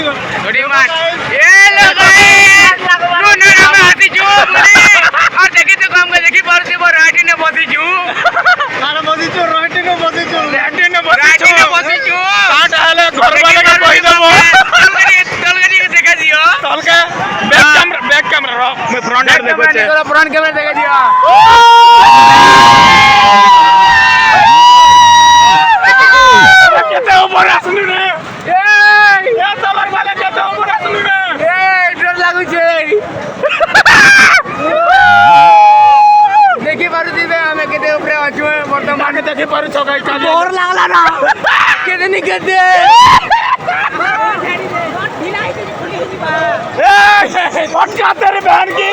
थोड़ी मार ये लगाए नो ना मैं आती जो मुझे और देखी तो काम कर देखी पर से वो राठी ने बसी जो मारा बसी जो राठी ने बसी जो काट आले घर वाले का कोई दबो तल के देखा दियो तल के बैक कैमरा रो मैं फ्रंट कैमरा देखा दियो केते ऊपर आसलु रे ए तलक वाले केते ऊपर आसलु रे डर लागु छे देखि पारु दिबे हमें केते ऊपर अछु वर्तमान के देखि पारु छ गाइस बोर लागला ना केते नि केते ए पटका तेरी बहन की